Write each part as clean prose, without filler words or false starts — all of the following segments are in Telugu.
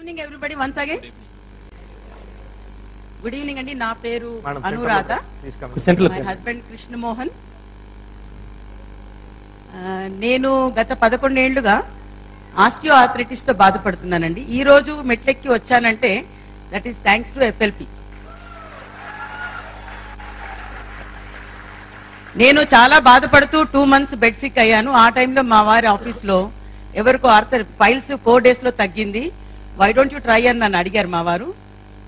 Evening everybody once again. Good evening అండి. నా పేరు అనురాధ. My husband Krishnamohan. నేను గత 11 ఏళ్లుగా ఆస్టియో ఆర్థరైటిస్ తో బాధపడుతున్నానండి. ఈ రోజు మెట్లెక్కి వచ్చానంటే that is thanks to FLP. నేను చాలా బాధపడుతూ 2 months బెడ్ సిక్ అయ్యాను. ఆ టైంలో మా వారి ఆఫీస్ లో ఎవరికో ఫైల్స్ 4 days లో తగ్గింది. వై డోంట్ యూ ట్రై అని నన్ను అడిగారు మా వారు.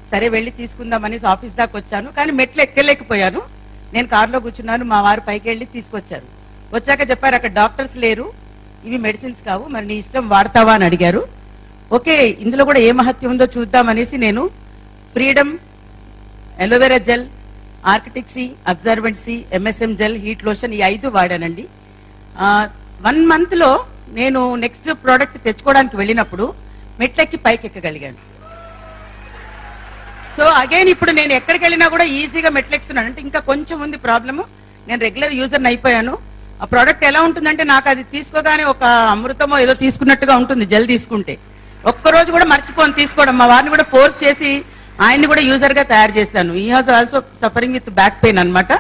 సరే వెళ్ళి తీసుకుందామనేసి ఆఫీస్ దాకా వచ్చాను. కానీ మెట్లు ఎక్కలేకపోయాను. నేను కారులో కూర్చున్నాను. మా వారు పైకి వెళ్ళి తీసుకొచ్చారు. వచ్చాక చెప్పారు అక్కడ డాక్టర్స్ లేరు, ఇవి మెడిసిన్స్ కావు, మరి నీ ఇష్టం వాడతావా అని అడిగారు. ఓకే, ఇందులో కూడా ఏ మహత్యం ఉందో చూద్దామనేసి నేను ఫ్రీడమ్, అలోవెరా జెల్, ఆర్కిటిక్సీ, అబ్జర్వెన్సీ, ఎంఎస్ఎం జెల్, హీట్ లోషన్, ఈ 5 వాడానండి. 1 month లో నేను నెక్స్ట్ ప్రోడక్ట్ తెచ్చుకోవడానికి వెళ్ళినప్పుడు మెట్లెక్కి పైకి ఎక్కగలిగాను. సో అగైన్ ఇప్పుడు నేను ఎక్కడికి వెళ్ళినా కూడా ఈజీగా మెట్లెక్కుతున్నాను. అంటే ఇంకా కొంచెం ఉంది ప్రాబ్లము. నేను రెగ్యులర్ యూజర్ని అయిపోయాను. ఆ ప్రోడక్ట్ ఎలా ఉంటుందంటే నాకు అది తీసుకోగానే ఒక అమృతమో ఏదో తీసుకున్నట్టుగా ఉంటుంది. జెల్ తీసుకుంటే ఒక్కరోజు కూడా మర్చిపోను తీసుకోవడం. మా వారిని కూడా ఫోర్స్ చేసి ఆయన్ని కూడా యూజర్ గా తయారు చేశాను. ఈ has also suffering with back pain అనమాట.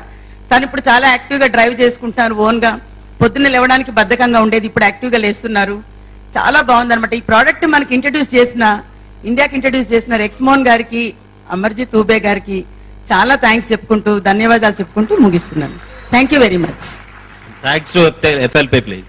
తను ఇప్పుడు చాలా యాక్టివ్ గా డ్రైవ్ చేసుకుంటున్నారు ఓన్ గా. పొద్దున్న లేవడానికి బద్ధకంగా ఉండేది, ఇప్పుడు యాక్టివ్ గా లేస్తున్నారు. చాలా బాగుందనమాట. ఈ ప్రోడక్ట్ మనకి ఇండియాకి ఇంట్రడ్యూస్ చేసిన రెక్స్మోన్ గారికి, అమర్జిత్ ఊబే గారికి చాలా థ్యాంక్స్ చెప్పుకుంటూ, ధన్యవాదాలు చెప్పుకుంటూ ముగిస్తున్నాను. Thank you very much. Thanks to FLP please.